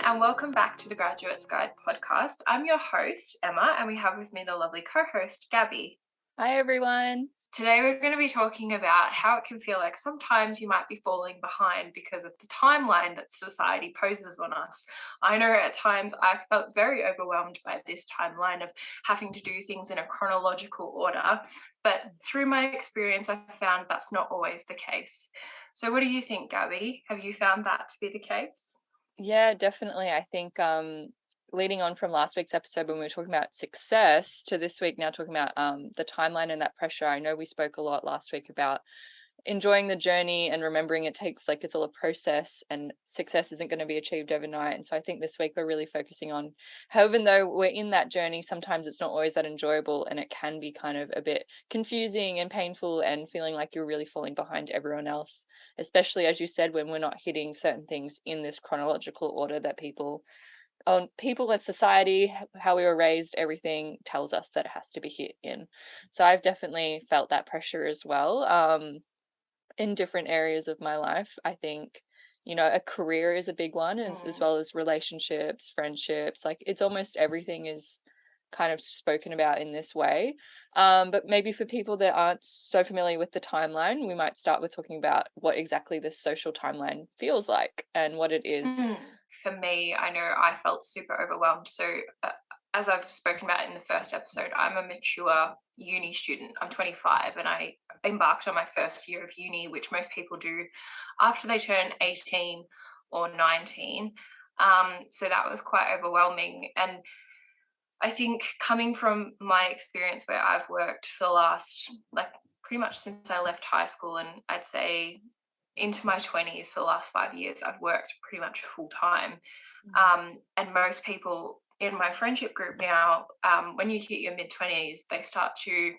and welcome back to the Graduate's Guide podcast. I'm your host, Emma, and we have with me the lovely co-host, Gabby. Hi, everyone. Today we're going to be talking about how it can feel like sometimes you might be falling behind because of the timeline that society poses on us. I know at times I felt very overwhelmed by this timeline of having to do things in a chronological order, but through my experience, I've found that's not always the case. So what do you think, Gabby? Have you found that to be the case? Yeah, definitely. I think leading on from last week's episode when we were talking about success to this week now talking about the timeline and that pressure. I know we spoke a lot last week about enjoying the journey and remembering it's all a process and success isn't going to be achieved overnight. And so I think this week we're really focusing on how even though we're in that journey, sometimes it's not always that enjoyable and it can be kind of a bit confusing and painful and feeling like you're really falling behind everyone else, especially as you said, when we're not hitting certain things in this chronological order that people and society, how we were raised, everything tells us that it has to be hit in. So I've definitely felt that pressure as well. In different areas of my life. I think, a career is a big one, as Mm. well as relationships, friendships. Like it's almost everything is kind of spoken about in this way. But maybe for people that aren't so familiar with the timeline, we might start with talking about what exactly this social timeline feels like and what it is. Mm. For me, I know I felt super overwhelmed. So, as I've spoken about in the first episode, I'm a mature uni student. I'm 25 and I embarked on my first year of uni, which most people do after they turn 18 or 19. So, that was quite overwhelming. And I think coming from my experience where I've worked for the last, like, pretty much since I left high school, and I'd say into my 20s for the last 5 years, I've worked pretty much full time. And most people in my friendship group now, when you hit your mid 20s, they start to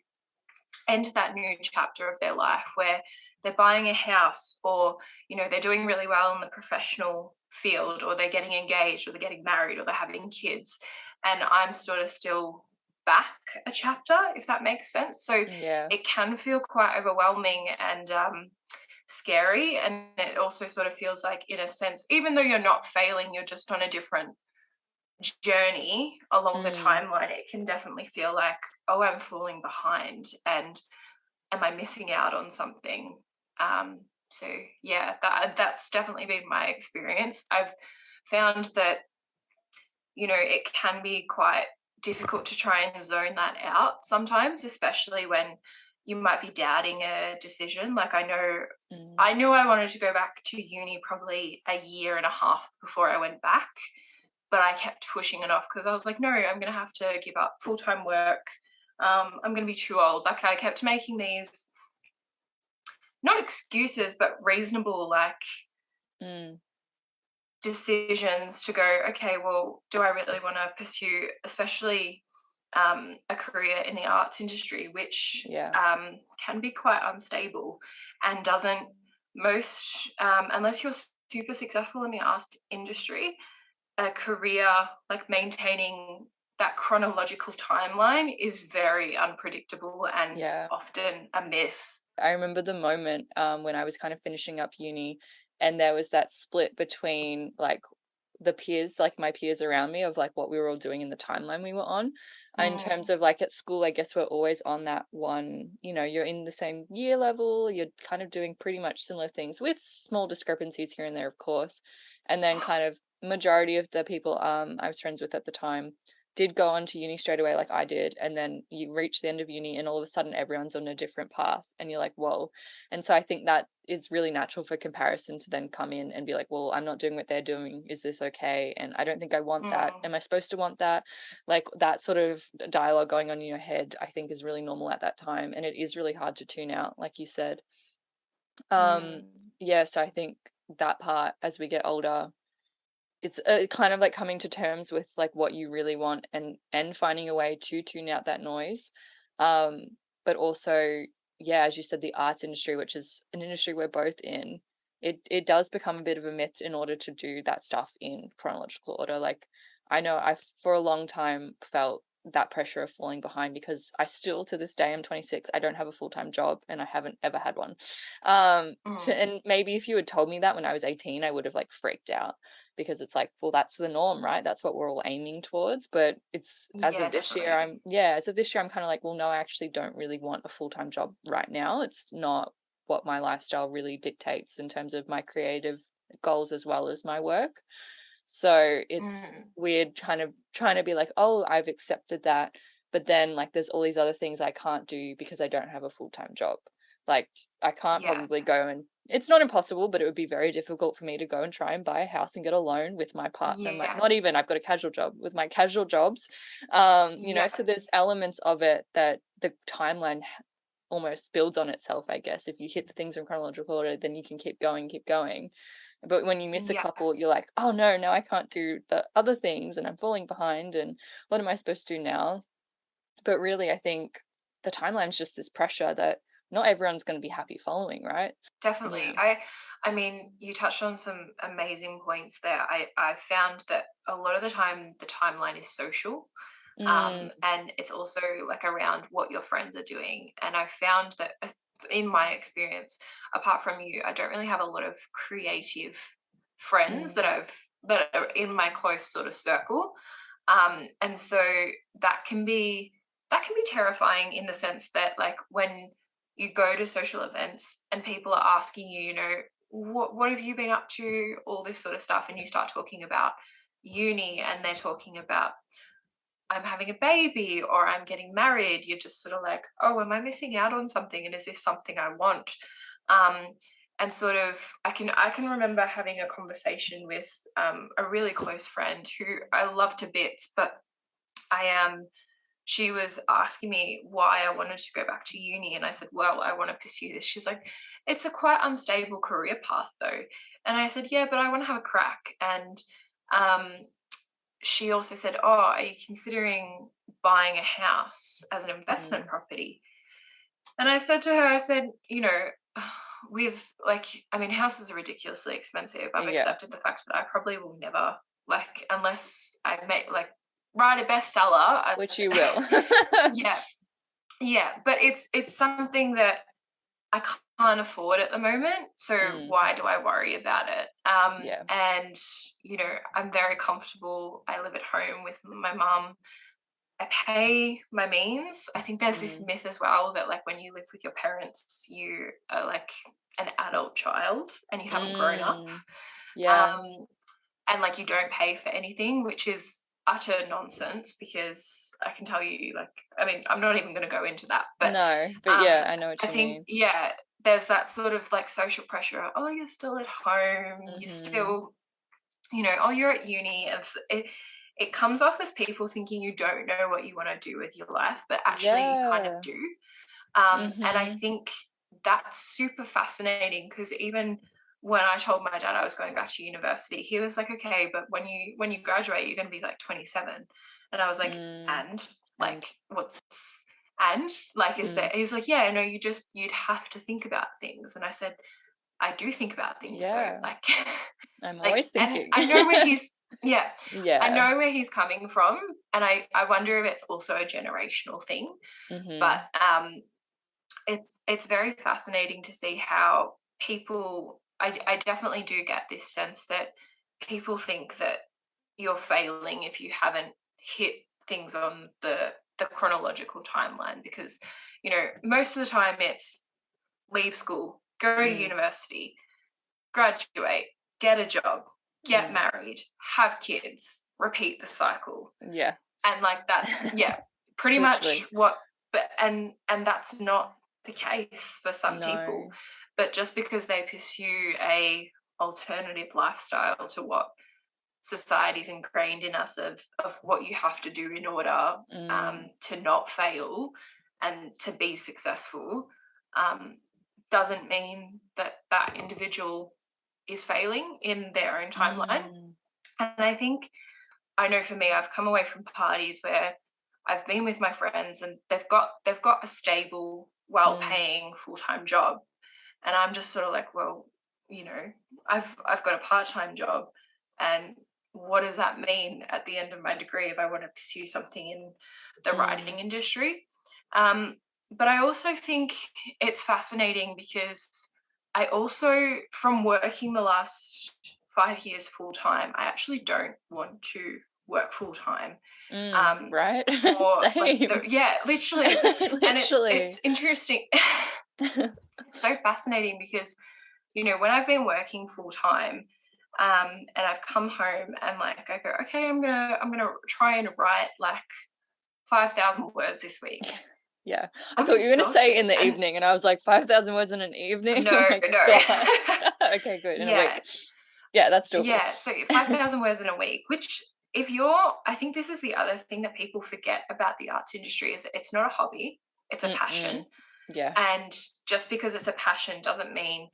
enter that new chapter of their life where they're buying a house, or they're doing really well in the professional field, or they're getting engaged, or they're getting married, or they're having kids, and I'm sort of still back a chapter, if that makes sense. So Yeah. it can feel quite overwhelming and scary, and it also sort of feels like, in a sense, even though you're not failing, you're just on a different journey along the Mm. timeline. It can definitely feel like, oh, I'm falling behind, and am I missing out on something? So yeah, that's definitely been my experience. I've found that it can be quite difficult to try and zone that out sometimes, especially when you might be doubting a decision. Like, Mm. I knew I wanted to go back to uni probably a year and a half before I went back, but I kept pushing it off because I was like, no, I'm going to have to give up full-time work. I'm going to be too old. Like, I kept making these, not excuses, but reasonable, like, Mm. decisions to go, okay, well, do I really want to pursue, especially a career in the arts industry, which Yeah. can be quite unstable and doesn't unless you're super successful in the arts industry, a career, like, maintaining that chronological timeline is very unpredictable and Yeah. often a myth. I remember the moment when I was kind of finishing up uni and there was that split between like the peers, like my peers around me, of like what we were all doing in the timeline we were on. In terms Mm. of like at school, I guess we're always on that one, you're in the same year level, you're kind of doing pretty much similar things with small discrepancies here and there, of course. And then kind of majority of the people I was friends with at the time did go on to uni straight away like I did, and then you reach the end of uni and all of a sudden everyone's on a different path and you're like, whoa. And so I think that is really natural for comparison to then come in and be like, well, I'm not doing what they're doing. Is this okay? And I don't think I want that. Mm. Am I supposed to want that? Like that sort of dialogue going on in your head, I think is really normal at that time. And it is really hard to tune out, like you said. Um, Mm. yeah, so I think that part as we get older, it's kind of like coming to terms with like what you really want and finding a way to tune out that noise. Um, but also, yeah, as you said, the arts industry, which is an industry we're both in, it does become a bit of a myth in order to do that stuff in chronological order. Like I know I for a long time felt that pressure of falling behind because I still to this day I'm 26. I don't have a full-time job and I haven't ever had one. Mm. And maybe if you had told me that when I was 18, I would have like freaked out. because it's like, well, that's the norm, right? That's what we're all aiming towards. But it's as Yeah, of this year, definitely. I'm kind of like, well, no, I actually don't really want a full-time job right now. It's not what my lifestyle really dictates in terms of my creative goals as well as my work. So it's Mm, weird kind of trying to be like, oh, I've accepted that, but then like there's all these other things I can't do because I don't have a full-time job. Like I can't yeah, probably go, and it's not impossible, but it would be very difficult for me to go and try and buy a house and get a loan with my partner. My, yeah, not even, I've got a casual job with my casual jobs. yeah, So there's elements of it that the timeline almost builds on itself, I guess. If you hit the things in chronological order, then you can keep going, keep going. But when you miss a yeah, couple, you're like, oh no, now I can't do the other things and I'm falling behind. And what am I supposed to do now? But really, I think the timeline's just this pressure that not everyone's going to be happy following, right? definitely. Yeah. I mean, you touched on some amazing points there. I found that a lot of the time the timeline is social. Mm, And it's also like around what your friends are doing. And I found that in my experience, apart from you, I don't really have a lot of creative friends mm, that are in my close sort of circle. And so that can be that can be terrifying in the sense that like when you go to social events and people are asking you, you know, what have you been up to, all this sort of stuff, and you start talking about uni and they're talking about I'm having a baby or I'm getting married, you're just sort of like, oh, am I missing out on something? And is this something I want? Um, and sort of, I can remember having a conversation with a really close friend who I love to bits, but I am. She was asking me why I wanted to go back to uni, and I said, well, I want to pursue this. She's like, it's a quite unstable career path, though. And I said, yeah, but I want to have a crack. And um, she also said, oh, are you considering buying a house as an investment mm. property? And I said to her, I said, you know, with like, I mean, houses are ridiculously expensive. I've Yeah, accepted the fact that I probably will never, like, unless I make, like, write a bestseller. which you will. Yeah, yeah. But it's something that I can't afford at the moment. So Mm, why do I worry about it? yeah. And, you know, I'm very comfortable. I live at home with my mum. I pay my means. I think there's this Mm, myth as well that like when you live with your parents, you are like an adult child and you haven't grown up. mm, yeah. Um, and like you don't pay for anything, which is utter nonsense because I can tell you, like, I mean, I'm not even going to go into that, but No, but um, yeah, I know what I you think, mean. yeah, there's that sort of like social pressure. Oh, you're still at home. You're Mm-hmm. still, you know, oh, you're at uni. And it comes off as people thinking you don't know what you want to do with your life, but actually you kind of Yeah. do. And I Mm-hmm. think that's super fascinating because even when I told my dad I was going back to university, he was like, "Okay, but when you graduate, you're going to be like 27," and I was like, Mm, "And and like, what's and like, is mm, there?" He's like, "Yeah, no, you'd have to think about things," and I said, "I do think about things though, yeah, like, I'm like, always and thinking. I know where he's yeah." I Yeah. know where he's coming from, and I wonder if it's also a generational thing. But Mm-hmm. it's very fascinating to see how people I definitely do get this sense that people think that you're failing if you haven't hit things on the chronological timeline because you know most of the time it's leave school, go to Mm, university, graduate, get a job, get mm, married, have kids, repeat the cycle. yeah. And like that's yeah, pretty much Literally. what but and that's not the case for some people. No. But just because they pursue a alternative lifestyle to what society's ingrained in us of what you have to do in order Mm, to not fail and to be successful um, doesn't mean that that individual is failing in their own timeline. mm, And I think I know for me, I've come away from parties where I've been with my friends and they've got a stable, mm, well-paying full-time job, and I'm just sort of like, well, you know, I've got a part-time job, and what does that mean at the end of my degree if I want to pursue something in the mm, writing industry? Um, but I also think it's fascinating because I also, from working the last 5 years full time, I actually don't want to work full time. Right. For like Same. literally. And it's Literally. interesting. It's so fascinating because, when I've been working full time, and I've come home and like I go, okay, I'm gonna try and write like 5,000 words this week. Yeah. I I'm thought you were going to say exhausted. in the And evening, and I was like, 5,000 words in an evening? Oh no, my no. God. Okay, good. In a Yeah, week. Yeah, that's doable. yeah. So 5,000 words in a week, which I think this is the other thing that people forget about the arts industry is it's not a hobby, it's a Mm-mm. passion. Yeah. And just because it's a passion doesn't mean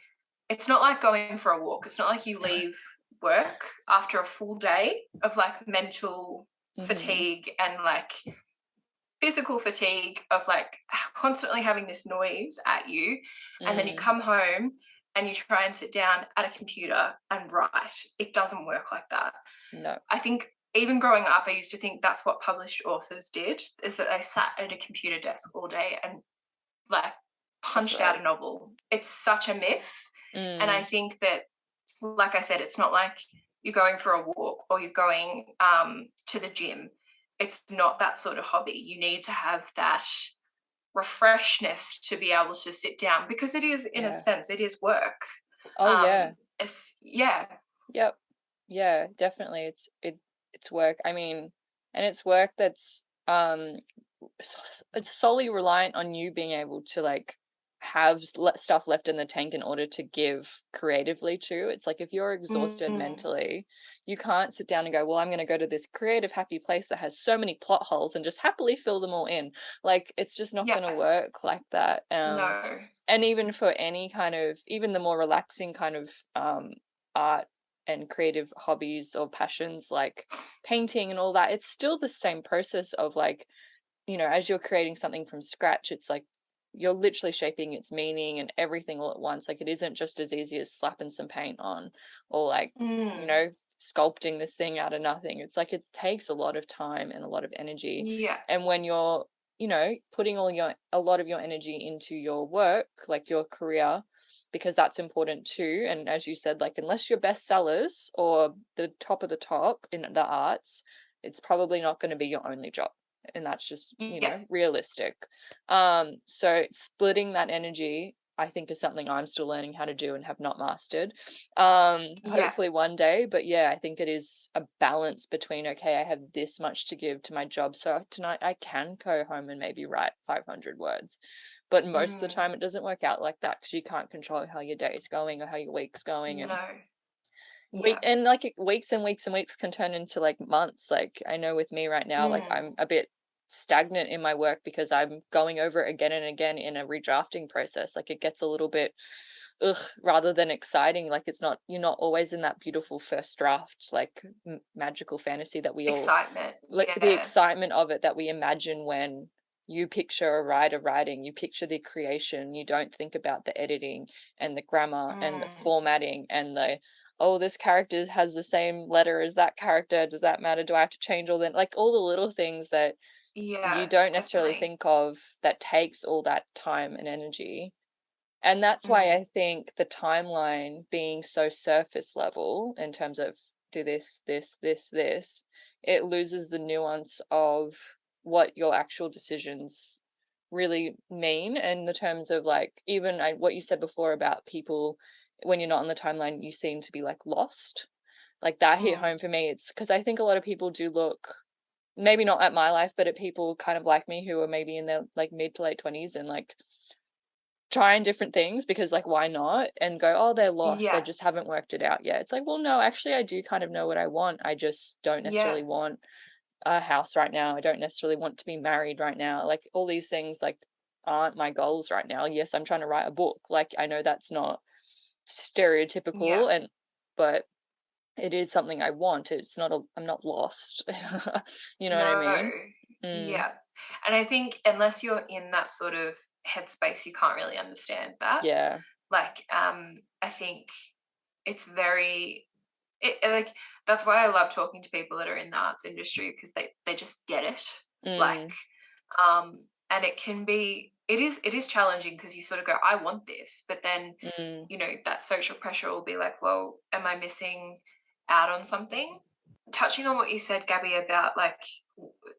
it's not like going for a walk. It's not like you leave work after a full day of like mental Mm-hmm. fatigue and like physical fatigue of like constantly having this noise at you. And then you Mm. come home and you try and sit down at a computer and write. It doesn't work like that. No, I think even growing up, I used to think that's what published authors did, is that they sat at a computer desk all day and like that's punched out right. a novel. It's such a myth. And I Mm. think that, like I said, it's not like you're going for a walk or you're going to the gym. It's not that sort of hobby. You need to have that refreshness to be able to sit down because it is, in a Yeah. sense, it is work. Oh, yeah. Yeah. Yep. Yeah, definitely. It's work. I mean, and it's work that's it's solely reliant on you being able to like have stuff left in the tank in order to give creatively too. It's like if you're exhausted Mm, mentally, you can't sit down and go, well, I'm going to go to this creative happy place that has so many plot holes and just happily fill them all in. Like it's just not going to yeah. work like that. No. And even for any kind of, even the more relaxing kind of art and creative hobbies or passions like painting and all that, it's still the same process of like, as you're creating something from scratch, it's like you're literally shaping its meaning and everything all at once. Like it isn't just as easy as slapping some paint on or like, you Mm, know, sculpting this thing out of nothing. It's like it takes a lot of time and a lot of energy. yeah. And when you're, putting a lot of your energy into your work, like your career, because that's important too. And as you said, like unless you're bestsellers or the top of the top in the arts, it's probably not going to be your only job, and that's just Yeah. realistic. So splitting that energy, I think, is something I'm still learning how to do and have not mastered. Yeah. Hopefully one day, but yeah, I think it is a balance between, okay, I have this much to give to my job, so tonight I can go home and maybe write 500 words, but most of the Mm, time it doesn't work out like that because you can't control how your day is going or how your week's going. And no. Yeah. weeks and weeks and weeks can turn into like months. Like I know with me right now, like I'm Mm, a bit stagnant in my work because I'm going over it again and again in a redrafting process. Like it gets a little bit ugh rather than exciting. Like you're not always in that beautiful first draft, like magical fantasy that we all, excitement. like the Yeah. excitement of it that we imagine when you picture a writer writing, you picture the creation, you don't think about the editing and the grammar and the Mm, formatting and the, oh, this character has the same letter as that character, does that matter, do I have to change all that, like all the little things that you yeah, don't necessarily definitely. think of that takes all that time and energy. And that's why Mm, I think the timeline being so surface level in terms of do this, it loses the nuance of what your actual decisions really mean in the terms of like even what you said before about people when you're not on the timeline, you seem to be like lost. Like that hit mm, home for me. It's because I think a lot of people do look maybe not at my life, but at people kind of like me who are maybe in their like mid to late 20s and like trying different things because like why not, and go, oh, they're lost, they yeah, just haven't worked it out yet. It's like, well, no, actually I do kind of know what I want. I just don't yeah, necessarily want a house right now. I don't necessarily want to be married right now. Like all these things like aren't my goals right now. Yes, I'm trying to write a book. Like I know that's not yeah. stereotypical, and but it is something I want. It's not I'm not lost. You know what I No, mean? Mm, yeah. And I think unless you're in that sort of headspace, you can't really understand that. yeah. Like, I think it's very like that's why I love talking to people that are in the arts industry because they just get it. Like, Mm, um, and it is challenging because you sort of go, I want this, but then mm, that social pressure will be like, well, am I missing out on something. Touching on what you said, Gabby, about like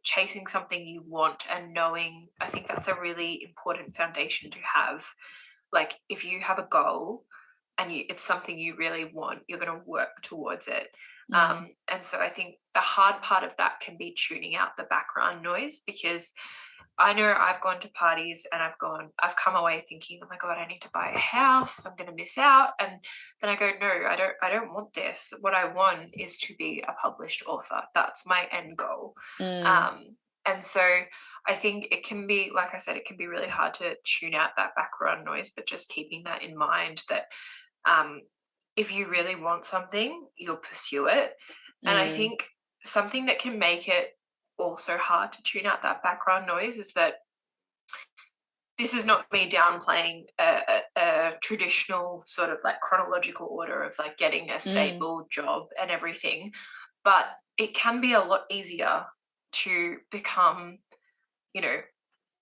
chasing something you want and knowing, I think that's a really important foundation to have. Like if you have a goal and it's something you really want, you're going to work towards it. And so I think the hard part of that can be tuning out the background noise, because I know I've gone to parties and I've come away thinking, oh my God, I need to buy a house. I'm going to miss out. And then I go, no, I don't want this. What I want is to be a published author. That's my end goal. Mm. And so I think it can be, like I said, it can be really hard to tune out that background noise, but just keeping that in mind that if you really want something, you'll pursue it. And I think something that can make it also hard to tune out that background noise is that this is not me downplaying a traditional sort of like chronological order of like getting a stable job and everything, but it can be a lot easier to become, you know,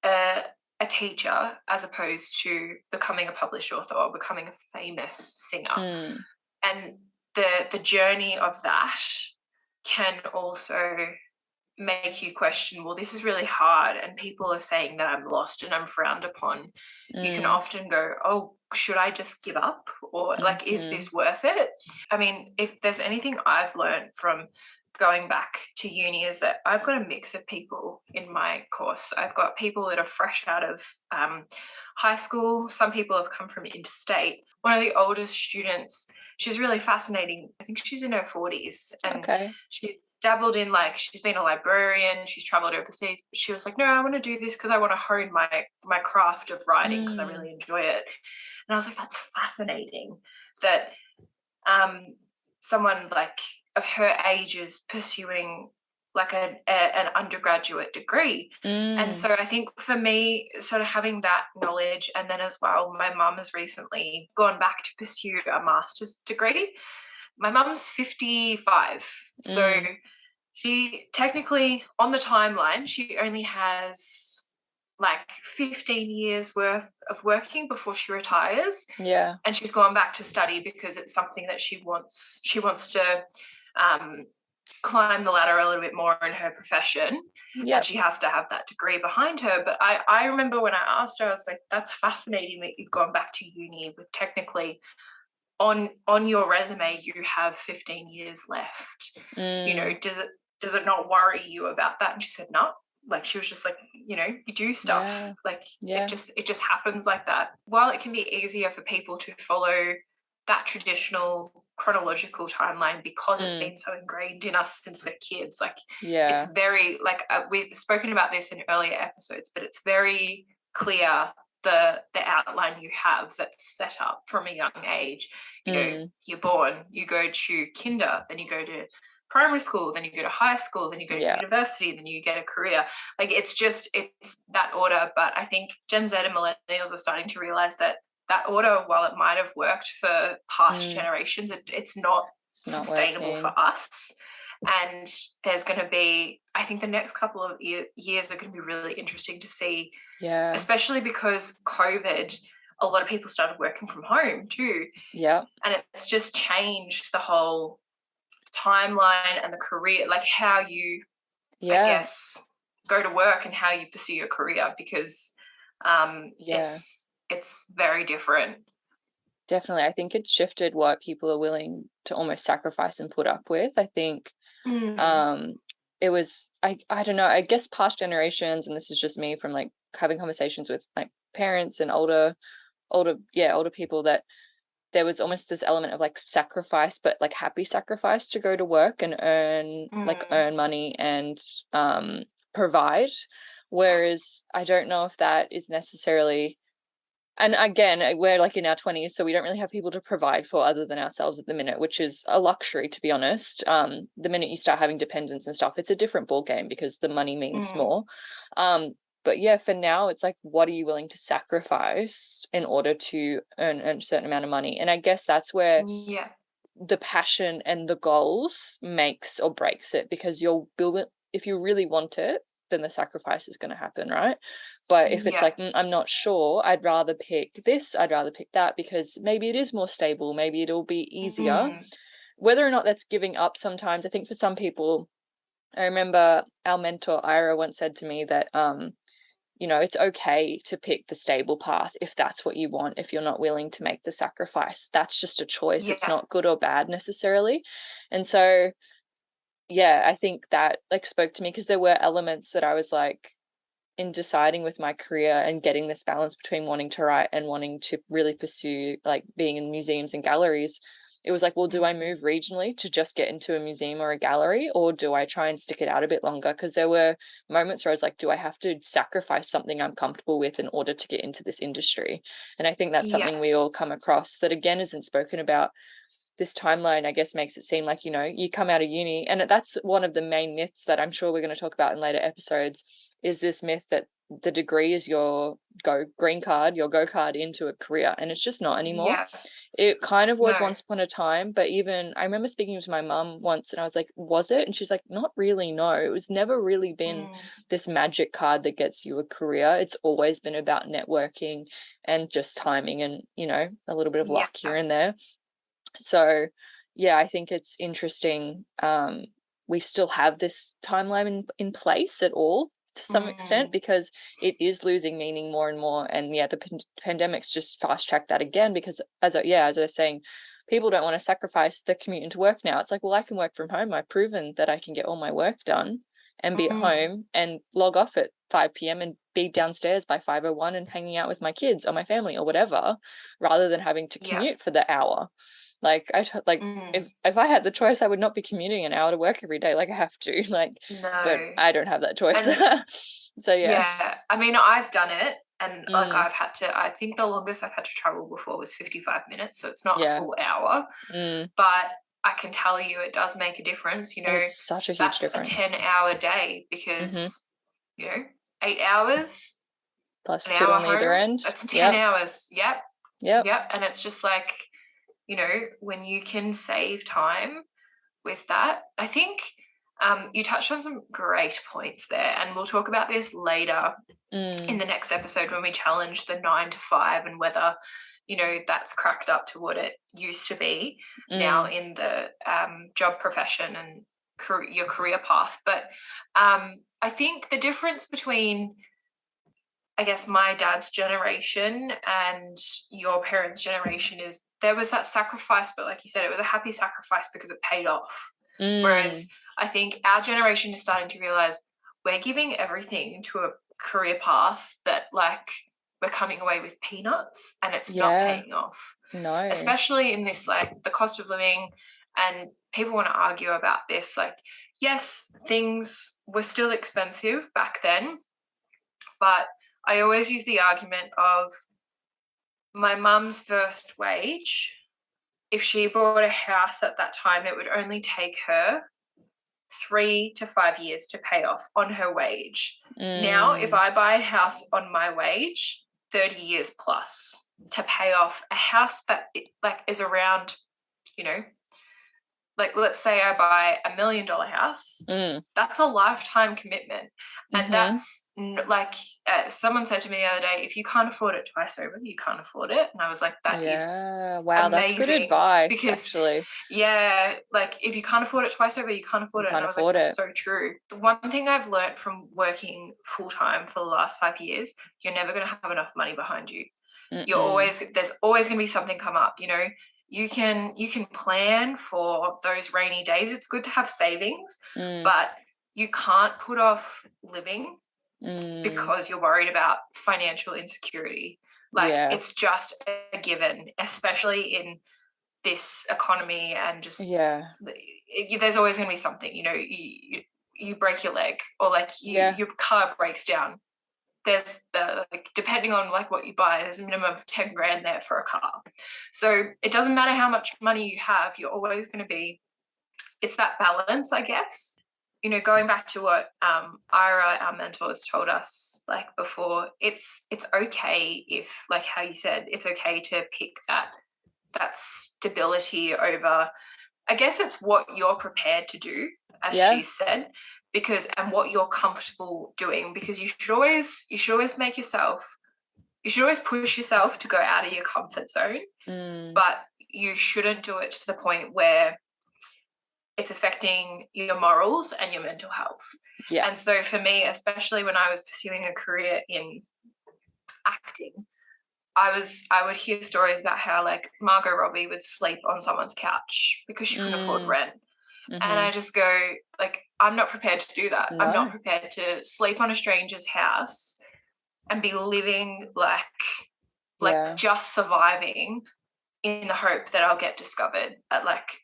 a teacher as opposed to becoming a published author or becoming a famous singer. And the journey of that can also make you question, well, this is really hard and people are saying that I'm lost and I'm frowned upon. You can often go, oh, should I just give up? Or like, is this worth it? I mean, if there's anything I've learned from going back to uni is that I've got a mix of people in my course. I've got people that are fresh out of high school. Some people have come from interstate. One of the oldest students, she's really fascinating. I think she's in her 40s and she's dabbled in, like, she's been a librarian, she's traveled overseas. She was like, no, I want to do this because I want to hone my craft of writing because I really enjoy it. And I was like, that's fascinating that someone like of her age is pursuing like an undergraduate degree. And so I think for me, sort of having that knowledge, and then as well, my mum has recently gone back to pursue a master's degree. My mum's 55, so she technically, on the timeline, she only has like 15 years worth of working before she retires. Yeah. And she's gone back to study because it's something that she wants to climb the ladder a little bit more in her profession. And she has to have that degree behind her. But I remember when I asked her, I was like, that's fascinating that you've gone back to uni with technically on your resume you have 15 years left. You know, does it not worry you about that? And she said, no. Like, she was just like, you know, you do stuff. It just happens like that. While it can be easier for people to follow that traditional chronological timeline because it's been so ingrained in us since we're kids, like it's very like we've spoken about this in earlier episodes, but it's very clear the outline you have that's set up from a young age. You know, you're born, you go to kinder, then you go to primary school, then you go to high school, then you go to university, then you get a career. Like it's that order. But I think Gen Z and millennials are starting to realize that order, while it might have worked for past generations, it's not sustainable for us. And there's going to be, I think the next couple of years are going to be really interesting to see, especially because COVID, a lot of people started working from home too. And it's just changed the whole timeline and the career, like how you, I guess, go to work and how you pursue your career, because it's very different. Definitely. I think it's shifted what people are willing to almost sacrifice and put up with. I think it was, I don't know, I guess past generations, and this is just me from like having conversations with my parents and older people, that there was almost this element of like sacrifice, but like happy sacrifice to go to work and earn money and provide. Whereas I don't know if that is necessarily, and again, we're like in our 20s, so we don't really have people to provide for other than ourselves at the minute, which is a luxury, to be honest. The minute you start having dependents and stuff, it's a different ball game because the money means more. But yeah, for now, it's like, what are you willing to sacrifice in order to earn a certain amount of money? And I guess that's where the passion and the goals makes or breaks it, because you'll build it. If you really want it, then the sacrifice is going to happen, right? But if it's like, I'm not sure, I'd rather pick this, I'd rather pick that, because maybe it is more stable, maybe it'll be easier, whether or not that's giving up sometimes, I think for some people, I remember our mentor Ira once said to me that you know, it's okay to pick the stable path if that's what you want, if you're not willing to make the sacrifice. That's just a choice. It's Yeah. not good or bad necessarily. And so, yeah, I think that like spoke to me because there were elements that I was like, in deciding with my career and getting this balance between wanting to write and wanting to really pursue like being in museums and galleries, it was like, well, do I move regionally to just get into a museum or a gallery, or do I try and stick it out a bit longer? Because there were moments where I was like, do I have to sacrifice something I'm comfortable with in order to get into this industry? And I think that's Yeah. something we all come across that again isn't spoken about. This timeline, I guess, makes it seem like, you know, you come out of uni, and that's one of the main myths that I'm sure we're going to talk about in later episodes, is this myth that the degree is your green card, your go card into a career, and it's just not anymore. Yeah. It kind of was No. once upon a time, but even I remember speaking to my mum once and I was like, was it? And she's like, not really, no. It was never really been this magic card that gets you a career. It's always been about networking and just timing and, you know, a little bit of Yeah. luck here and there. So yeah, I think it's interesting. We still have this timeline in place at all to some extent because it is losing meaning more and more. And yeah, the pandemic's just fast tracked that again because as I was saying, people don't want to sacrifice the commute into work now. It's like, well, I can work from home. I've proven that I can get all my work done and be at home and log off at 5 p.m. and be downstairs by 5:01 and hanging out with my kids or my family or whatever, rather than having to Yeah. commute for the hour. Like if I had the choice, I would not be commuting an hour to work every day. Like I have to, like, but No. I don't have that choice. And So yeah. yeah, I mean, I've done it, and like Mm, I've had to, I think the longest I've had to travel before was 55 minutes, so it's not a yeah. full hour, Mm. but I can tell you it does make a difference. It's such a huge That's a difference. 10-hour day Mm-hmm. because, 8 hours, Plus an two hour on either home, end. that's 10 Yep. hours. Yep. Yep. Yep. And it's just like, when you can save time with that, I think you touched on some great points there, and we'll talk about this later in Mm. the next episode when we challenge the 9 to 5 and whether that's cracked up to what it used to be now Mm. in the job profession and your career path. But I think the difference between, I guess, my dad's generation and your parents' generation is there was that sacrifice, but like you said, it was a happy sacrifice because it paid off. Whereas Mm. I think our generation is starting to realize we're giving everything to a career path that, like, we're coming away with peanuts and it's not Yeah. paying off, No. especially in this, like, the cost of living. And people want to argue about this. Like, yes, things were still expensive back then, but I always use the argument of my mum's first wage. If she bought a house at that time, it would only take her 3 to 5 years to pay off on her wage. Now, if Mm. I buy a house on my wage, 30 years plus to pay off a house that is around, you know, like, let's say I buy $1 million house, Mm. that's a lifetime commitment. And Mm-hmm. that's like, someone said to me the other day, if you can't afford it twice over, you can't afford it. And I was like, that is Yeah. Wow, that's good amazing, advice, because actually. yeah, like, if you can't afford it twice over, you can't You afford it. And can't I was like, afford that's it. so true. The one thing I've learned from working full time for the last 5 years, you're never going to have enough money behind you. Mm-mm. There's always going to be something come up. You can plan for those rainy days. It's good to have savings, Mm. but you can't put off living Mm. because you're worried about financial insecurity. Like, Yeah. it's just a given, especially in this economy, and just Yeah. there's always going to be something. You break your leg, or like Yeah. your car breaks down. There's like, depending on like what you buy, there's a minimum of 10 grand there for a car. So it doesn't matter how much money you have, you're always going to be, it's that balance, I guess. Going back to what Ira, our mentor, has told us, like, before, it's okay if, like how you said, it's okay to pick that stability over, I guess it's what you're prepared to do, as Yeah. she said, and what you're comfortable doing, because you should always push yourself to go out of your comfort zone, Mm. but you shouldn't do it to the point where it's affecting your morals and your mental health. Yeah. And so for me, especially when I was pursuing a career in acting, I would hear stories about how like Margot Robbie would sleep on someone's couch because she couldn't afford rent. And I just go, like, I'm not prepared to do that. I'm not No. prepared to sleep on a stranger's house and be living like Yeah. just surviving in the hope that I'll get discovered at like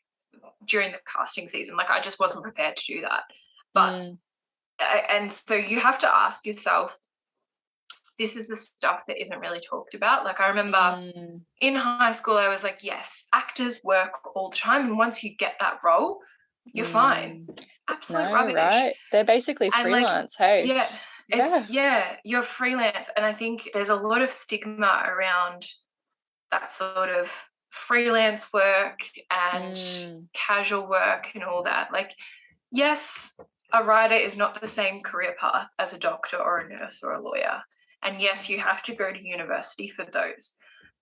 during the casting season. Like I just wasn't prepared to do that. But and so you have to ask yourself, this is the stuff that isn't really talked about. Like I remember in high school, I was like, yes, actors work all the time. And once you get that role, you're fine. Absolute No, rubbish. right? They're basically And like, freelance, hey? yeah, it's, you're freelance. And I think there's a lot of stigma around that sort of freelance work and casual work and all that. Like, yes, a writer is not the same career path as a doctor or a nurse or a lawyer. And yes, you have to go to university for those.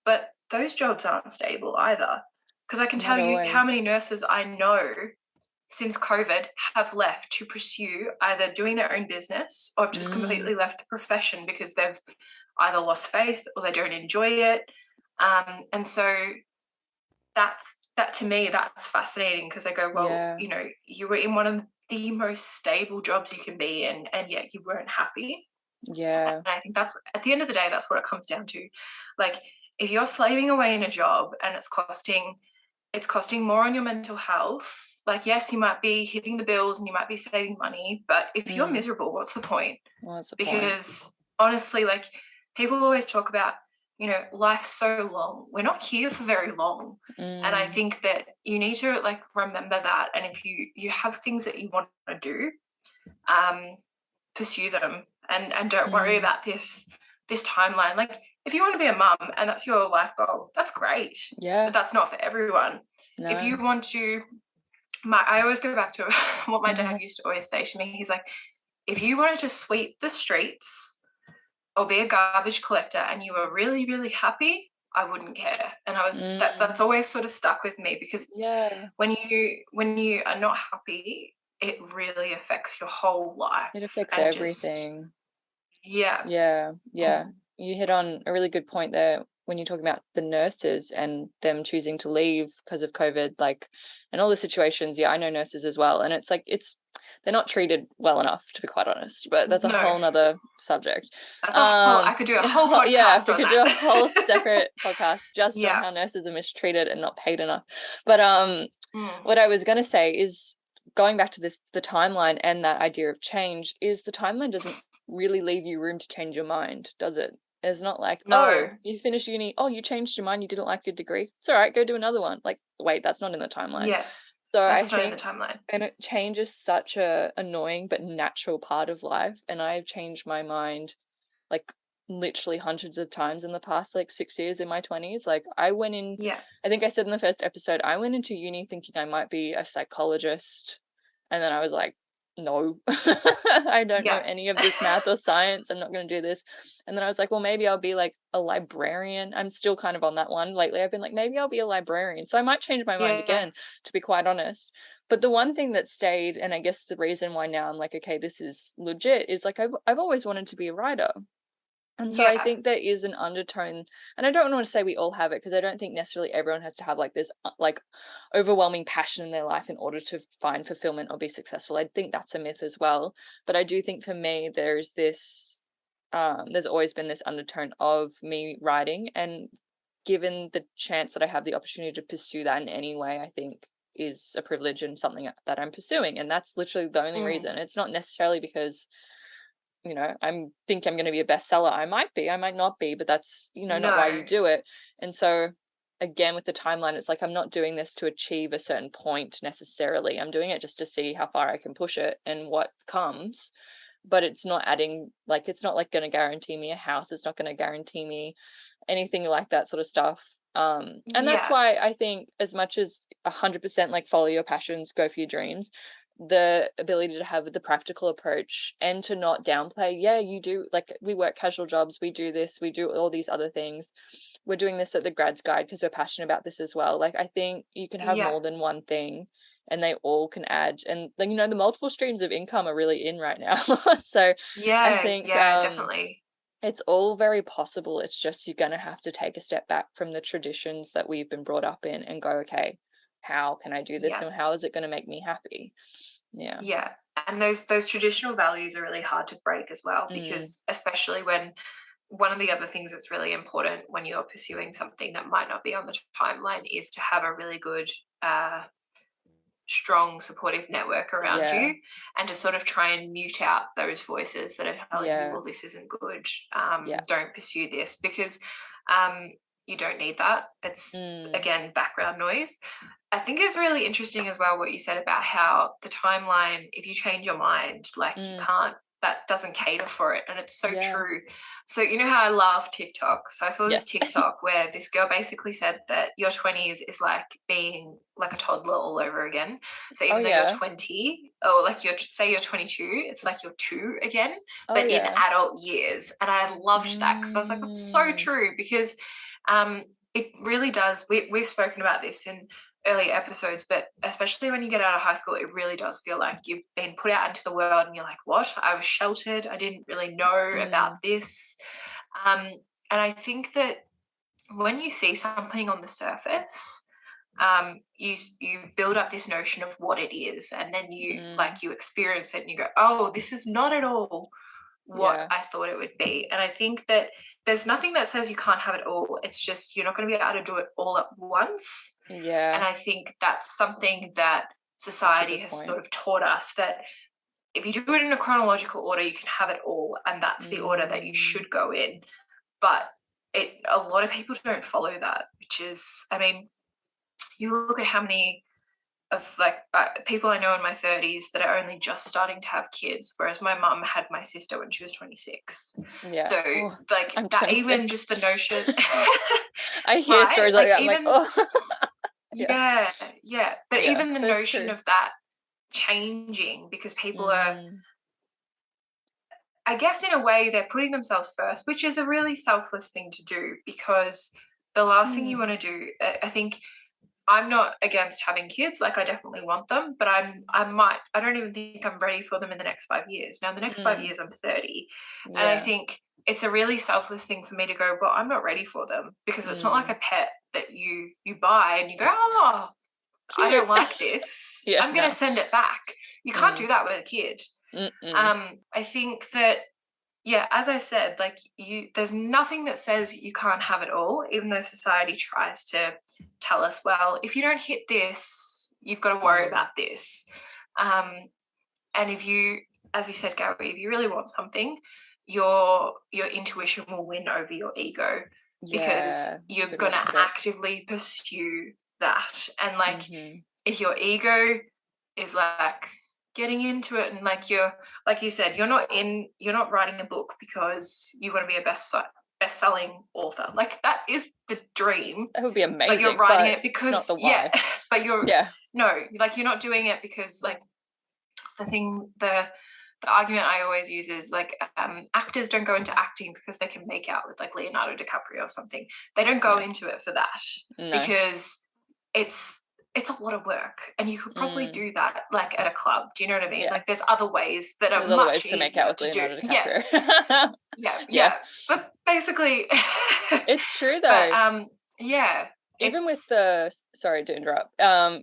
But those jobs aren't stable either. Because I can tell you how many nurses I know since COVID have left to pursue either doing their own business or have just completely left the profession because they've either lost faith or they don't enjoy it. And so that to me, that's fascinating because I go, well, you know, you were in one of the most stable jobs you can be in, and yet you weren't happy. Yeah. And I think that's, at the end of the day, that's what it comes down to. Like, if you're slaving away in a job and it's costing more on your mental health, like, yes, you might be hitting the bills and you might be saving money, but if you're miserable, what's the point? Because honestly, like, people always talk about, you know, life's so long. We're not here for very long. And I think that you need to like remember that. And if you have things that you want to do, pursue them and don't worry about this timeline. Like, if you want to be a mum and that's your life goal, that's great. Yeah. But that's not for everyone. No. If you want to, I always go back to what my dad used to always say to me. He's like, if you wanted to sweep the streets or be a garbage collector and you were really, really happy, I wouldn't care. And I was that's always sort of stuck with me because when you are not happy, it really affects your whole life. It affects and everything. Yeah. You hit on a really good point there when you're talking about the nurses and them choosing to leave because of COVID, like, and all the situations. I know nurses as well, and it's like they're not treated well enough, to be quite honest. But that's a whole nother subject. That's I could do a whole podcast we could do a whole separate podcast just on how nurses are mistreated and not paid enough. But what I was going to say is, going back to the timeline and that idea of change, is the timeline doesn't really leave you room to change your mind, does it? It's not like, oh, you finished uni, oh, you changed your mind, you didn't like your degree, it's all right, go do another one. Like, wait, that's not in the timeline. So that's not in the timeline. And change is such a annoying but natural part of life, and I've changed my mind like literally hundreds of times in the past like 6 years in my 20s. Like, I went in, I think I said in the first episode, I went into uni thinking I might be a psychologist, and then I was like, no, I don't know any of this math or science, I'm not going to do this. And then I was like, well, maybe I'll be like a librarian. I'm still kind of on that one lately. I've been like, maybe I'll be a librarian. So I might change my mind again, to be quite honest. But the one thing that stayed, and I guess the reason why now I'm like, okay, this is legit, is like I've always wanted to be a writer. And so I think there is an undertone, and I don't want to say we all have it, because I don't think necessarily everyone has to have like this like overwhelming passion in their life in order to find fulfillment or be successful. I think that's a myth as well. But I do think for me, there's this, there's always been this undertone of me writing, and given the chance that I have the opportunity to pursue that in any way, I think is a privilege and something that I'm pursuing. And that's literally the only reason. It's not necessarily because, you know, I'm going to be a bestseller. I might be, I might not be, but that's, you know, not why you do it. And so again, with the timeline, it's like, I'm not doing this to achieve a certain point necessarily. I'm doing it just to see how far I can push it and what comes. But it's not adding, like, it's not like going to guarantee me a house. It's not going to guarantee me anything like that sort of stuff. And that's why I think, as much as 100% like follow your passions, go for your dreams, the ability to have the practical approach and to not downplay, you do, like, we work casual jobs, we do this, we do all these other things, we're doing this at the Grads Guide because we're passionate about this as well. Like, I think you can have more than one thing, and they all can add, and then, the multiple streams of income are really in right now. So I Yeah, think yeah, definitely. it's all very possible. It's just you're going to have to take a step back from the traditions that we've been brought up in and go, okay, how can I do this, Yeah. and how is it going to make me happy? Yeah. Yeah. And those traditional values are really hard to break as well, Mm, because especially when one of the other things that's really important when you're pursuing something that might not be on the timeline is to have a really good strong supportive network around yeah. you, and to sort of try and mute out those voices that are telling you, Yeah. well, this isn't good, Yeah. don't pursue this, because um, you don't need that. It's, Mm, again, background noise. I think it's really interesting as well what you said about how the timeline, if you change your mind, like, you mm, can't, that doesn't cater for it. And it's so yeah. true. So, you know how I love TikTok? So I saw this Yes. TikTok where this girl basically said that your 20s is like being like a toddler all over again. So Oh even though you're yeah. 20, or like say you're 22, it's like you're two again, Oh but in yeah. adult years. And I loved that because I was like, that's so Mm, true, because um, it really does. We've spoken about this in early episodes, but especially when you get out of high school, it really does feel like you've been put out into the world and you're like, what? I was sheltered. I didn't really know about mm, this. Um, and I think that when you see something on the surface, you build up this notion of what it is, and then mm, you experience it and you go, oh, this is not at all what yeah. I thought it would be. And I think that there's nothing that says you can't have it all. It's just you're not going to be able to do it all at once. And Yeah. I think that's something that Such a society good has point. sort of taught us, that if you do it in a chronological order, you can have it all, and that's the order that you Mm, should go in. But a lot of people don't follow that, which is, I mean, you look at how many of people I know in my 30s that are only just starting to have kids, whereas my mum had my sister when she was 26. yeah. So Oh, like I'm that, 26. even just the notion, I hear right? stories like Like that. I'm like, even, oh, yeah. yeah, yeah. But Yeah, even the that's notion true. of that changing because people are, Mm, I guess, in a way, they're putting themselves first, which is a really selfless thing to do, because the last thing you mm, want to do, I think, I'm not against having kids. Like, I definitely want them, but I don't even think I'm ready for them in the next 5 years. Now, in the next five mm, years, I'm 30. And I yeah. think it's a really selfless thing for me to go, well, I'm not ready for them, because it's not like Mm, a pet that you buy and you go, oh, I cute. don't like this, Yeah, I'm going no. to send it back. You can't do Mm, that with a kid. mm-mm. I think that, yeah, as I said, like, there's nothing that says you can't have it all, even though society tries to tell us, well, if you don't hit this, you've got to worry Mm, about this. Um, and if you, as you said, Gary, if you really want something, your intuition will win over your ego, because yeah, that's a you're good way to gonna put it. actively pursue that. And like, Mm-hmm. if your ego is like getting into it, and like you're, like you said, you're not writing a book because you want to be a best-selling author. Like, that is the dream, That would be but you're amazing, writing but it it's not because, the yeah, why. but you're, Yeah. no, like, you're not doing it because, like, the argument I always use is like, actors don't go into acting because they can make out with like Leonardo DiCaprio or something. They don't go Yeah. into it for that, No. because it's it's a lot of work, and you could probably Mm, do that like at a club. Do you know what I mean? yeah. Like, there's other ways that are There's other ways much to make out easier with to do. Leonardo Yeah, DiCaprio. yeah, Yeah. yeah. But basically, It's true but though. yeah, Even with it's, the, sorry to interrupt,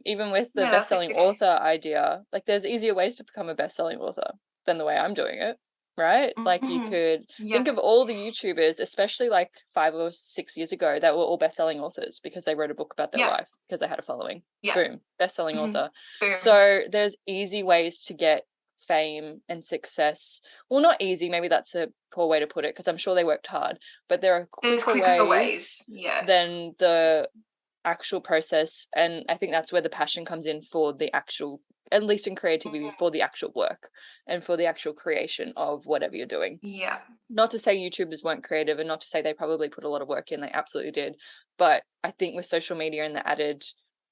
even with the no, that's best-selling okay. author idea, like there's easier ways to become a best-selling author than the way I'm doing it, right? Like you Mm-hmm. could think Yeah, of all the YouTubers, especially like 5 or 6 years ago, that were all best-selling authors because they wrote a book about their yeah, life because they had a following. yeah. Boom, best-selling Mm-hmm. author. Boom. So there's easy ways to get fame and success. Well, not easy, maybe that's a poor way to put it because I'm sure they worked hard, but there are There's quicker quicker ways ways. Yeah. than the actual process, and I think that's where the passion comes in for the actual, at least in creativity, Mhm. for the actual work and for the actual creation of whatever you're doing. Yeah. Not to say YouTubers weren't creative and not to say they probably put a lot of work in, they absolutely did, but I think with social media and the added,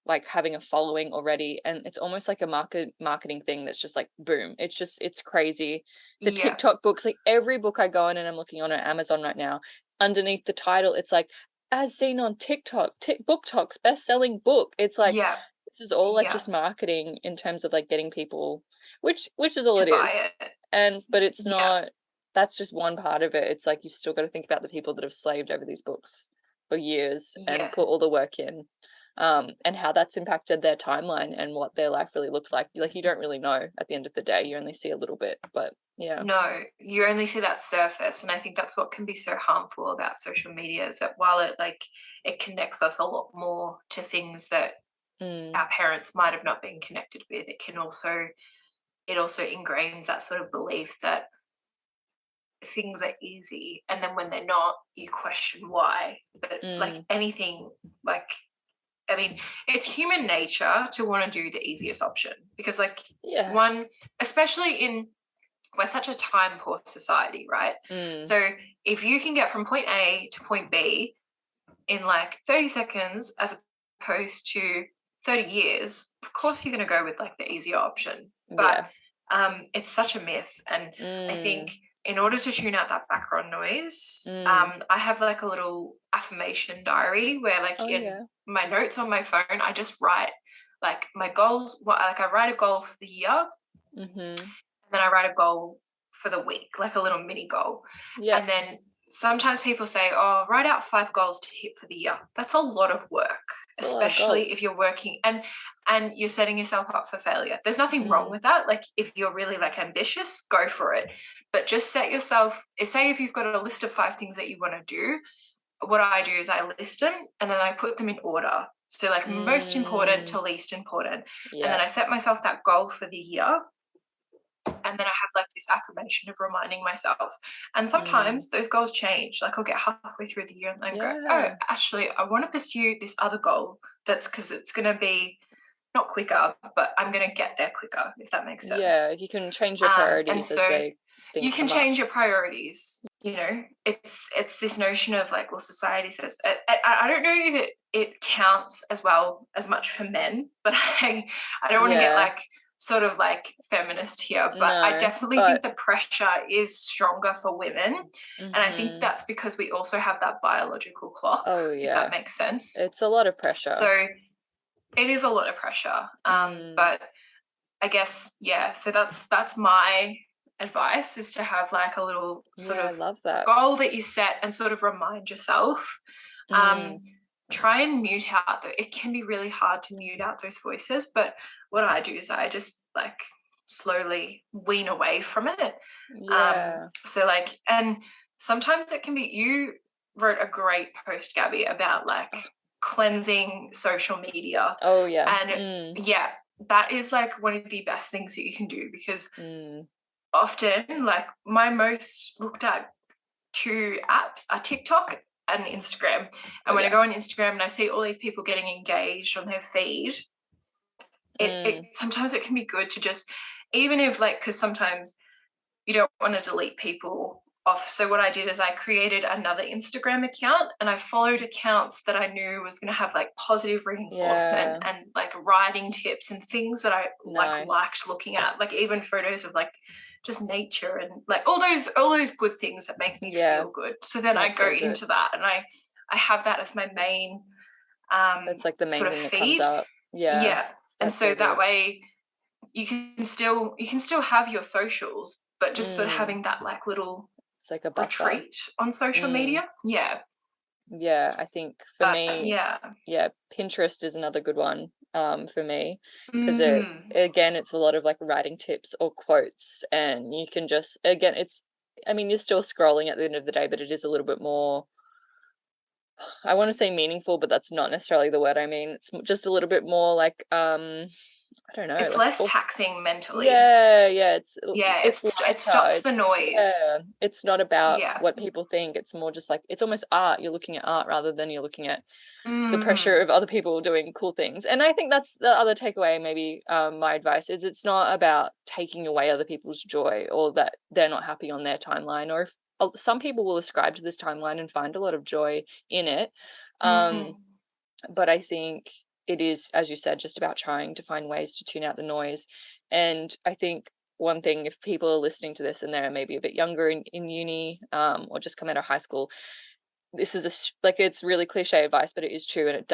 like having a following already, and it's almost like a marketing thing that's just like boom, it's crazy. The Yeah. TikTok books, like every book I go on, and I'm looking on Amazon right now, underneath the title it's like as seen on TikTok, Book Talk's best-selling book. It's like Yeah. this is all like Yeah, just marketing in terms of like getting people, which is all to it buy is. it. And but it's Yeah, not, that's just one part of it. It's like you still got to think about the people that have slaved over these books for years and yeah. put all the work in, and how that's impacted their timeline and what their life really looks like. Like you don't really know at the end of the day. You only see a little bit, but yeah. No, you only see that surface. And I think that's what can be so harmful about social media, is that while it like it connects us a lot more to things that Mm, our parents might have not been connected with, it also ingrains that sort of belief that things are easy, and then when they're not, you question why. But like mm, anything, like I mean, it's human nature to want to do the easiest option, because like yeah. one, especially in, we're such a time poor society, right? Mm, So if you can get from point A to point B in like 30 seconds as opposed to 30 years, of course you're going to go with like the easier option. But yeah. it's such a myth. And I think Mm, in order to tune out that background noise, mm. I have like a little affirmation diary where, like, Oh in yeah. my notes on my phone, I just write like my goals. What, like, I write a goal for the year, and Mm-hmm. then I write a goal for the week, like a little mini goal. Yep. And then sometimes people say, oh, write out 5 goals to hit for the year. That's a lot of work, It's a lot of especially if goals. you're working and you're setting yourself up for failure. There's nothing wrong Mm, with that. Like, if you're really like ambitious, go for it. But just set yourself, say if you've got a list of 5 things that you want to do, what I do is I list them and then I put them in order. So like most important mm, to least important. And then yeah. I set myself that goal for the year, and then I have like this affirmation of reminding myself. And Mm, sometimes those goals change. Like, I'll get halfway through the year and then go, oh, yeah. actually, I want to pursue this other goal. That's because it's going to be not quicker, but I'm going to get there quicker, if that makes Yeah. sense. You can change your And priorities as so they you things can come up. change your priorities. You know, it's this notion of like, well, society says. I don't know if it counts as well as much for men, but I don't want to get Yeah. like sort of like feminist here, but I No. definitely think But the pressure is stronger for women, and I think mm-hmm. that's because we also have that biological clock, Oh if that yeah. makes sense. It's a lot of pressure. So it is a lot of pressure, Mm, but I guess, yeah, so that's my advice, is to have like a little sort yeah, I of love that. goal that you set and sort of remind yourself. Um, Mm, try and mute out it can be really hard to mute out those voices, but what I do is I just like slowly wean away from it. yeah. So like, and sometimes it can be, you wrote a great post, Gabby, about like Oh, cleansing social media. oh yeah. And Mm, yeah, that is like one of the best things that you can do, because mm. often, like, my most looked at 2 apps are TikTok and Instagram. Oh And when I yeah. go on Instagram and I see all these people getting engaged on their feed, it Mm, sometimes it can be good to just, even if like, because sometimes you don't want to delete people off. So what I did is I created another Instagram account, and I followed accounts that I knew was going to have like positive reinforcement yeah. and like writing tips and things that I like Nice. liked looking at, like even photos of like just nature and like all those good things that make me Yeah. feel good. So then I That's go so good. into that, and I have that as my main That's like the sort main of thing that comes feed. up. Yeah. Yeah. And That's so so that good. way you can still have your socials, but just sort of Mm, having that like little it's like a buffer. retreat on social Mm, media. Yeah. yeah, I think for But me, yeah. yeah, Pinterest is another good one for me because it Mm. again it's a lot of like writing tips or quotes and you can just again it's I mean you're still scrolling at the end of the day, but it is a little bit more, I want to say meaningful, but that's not necessarily the word I mean. It's just a little bit more like I don't know, It's like less taxing mentally. yeah, yeah, Yeah, it's it lighter. stops the It's noise. yeah, it's not about Yeah. what people think. It's more just like it's almost art. You're looking at art rather than you're looking at the pressure Mm. of other people doing cool things. And I think that's the other takeaway, maybe my advice is it's not about taking away other people's joy or that they're not happy on their timeline or if some people will ascribe to this timeline and find a lot of joy in it. Um, Mm. but I think it is, as you said, just about trying to find ways to tune out the noise. And I think one thing, if people are listening to this and they're maybe a bit younger in uni or just come out of high school, this is like, it's really cliche advice, but it is true, and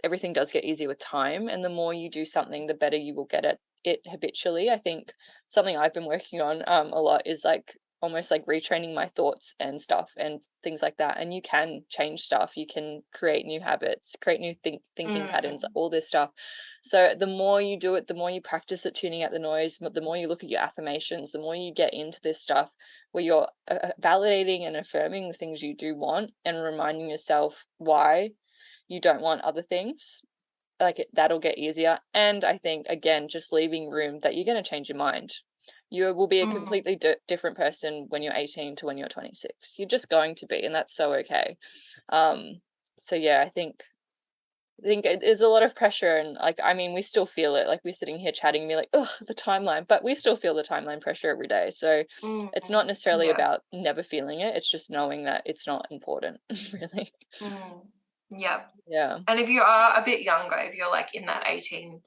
everything does get easier with time, and the more you do something, the better you will get at it habitually. I think something I've been working on a lot is like almost like retraining my thoughts and stuff and things like that. And you can change stuff, you can create new habits, create new thinking patterns, Mm, all this stuff. So the more you do it, the more you practice at tuning out the noise, the more you look at your affirmations, the more you get into this stuff where you're validating and affirming the things you do want and reminding yourself why you don't want other things. Like that'll get easier. And I think, again, just leaving room that you're going to change your mind. You will be a mm, completely different person when you're 18 to when you're 26. You're just going to be, and that's so okay. Um, so yeah, I think it is a lot of pressure, and like, I mean, we still feel it. Like, we're sitting here chatting, me like, oh, the timeline, but we still feel the timeline pressure every day. So mm, it's not necessarily yeah. about never feeling it. It's just knowing that it's not important, really. Mm, yeah. Yeah. And if you are a bit younger, if you're like in that 18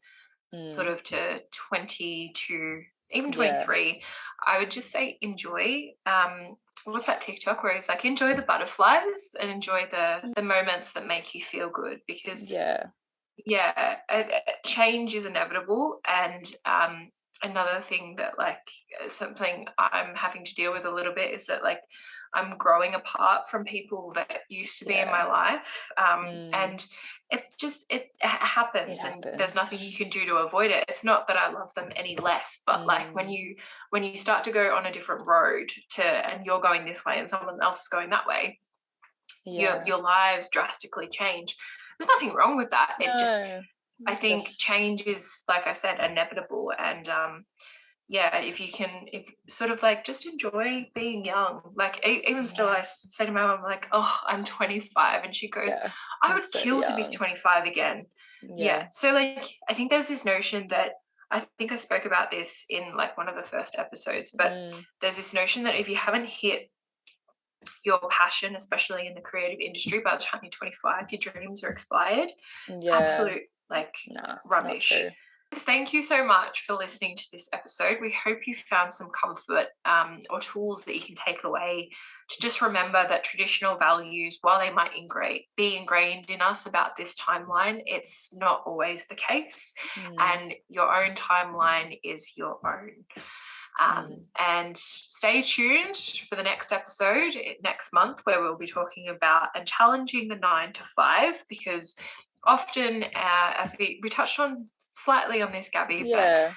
sort Mm. of to 20 to even Yeah. 23, I would just say enjoy. What's that TikTok where it's like enjoy the butterflies and enjoy the moments that make you feel good, because Yeah. yeah, change is inevitable. And another thing that like something I'm having to deal with a little bit is that like I'm growing apart from people that used to be in Yeah. my life, Mm. and it It happens, and there's happens. nothing you can do to avoid it. It's not that I love them any less, but like Mm. when you start to go on a different road to, and you're going this way and someone else is going that way, Yeah. your lives drastically change. There's nothing wrong with that. It just, No. I think Just change is, like I said, inevitable. And yeah, if you can, if sort of like just enjoy being young. Like even still, yeah. I say to my mom, like, oh, I'm 25, and she goes, Yeah. I You're would so kill to be young. 25 again. Yeah. Yeah. So like, I think there's this notion that I think I spoke about this in like one of the first episodes, but Mm. there's this notion that if you haven't hit your passion, especially in the creative industry, by the time you're 25, your dreams are expired. Yeah. Absolute like Nah, not rubbish. true. Thank you so much for listening to this episode. We hope you found some comfort or tools that you can take away to just remember that traditional values, while they might be ingrained in us about this timeline, it's not always the case. Mm. And your own timeline is your own. Mm. And stay tuned for the next episode next month, where we'll be talking about and challenging the 9 to 5, because often, as we touched on slightly on this, Gabby, but Yeah.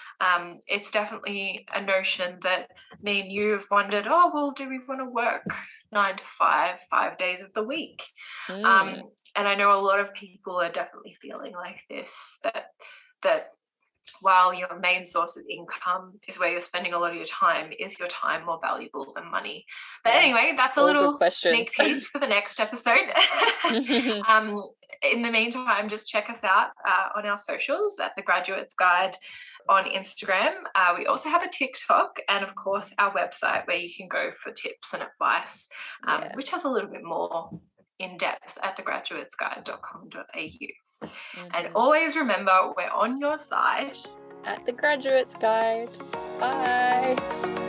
it's definitely a notion that me and you have wondered, oh, well, do we want to work 9 to 5, 5 days of the week? Mm. Um, and I know a lot of people are definitely feeling like this, that while your main source of income is where you're spending a lot of your time, is your time more valuable than money? But Yeah. anyway, that's a All good little sneak questions. peek for the next episode. um, in the meantime, just check us out on our socials at The Graduates Guide on Instagram. We also have a TikTok, and of course our website, where you can go for tips and advice, Yeah. which has a little bit more in depth at thegraduatesguide.com.au. And Mm-hmm. always remember, we're on your side. At the Graduates Guide. Bye.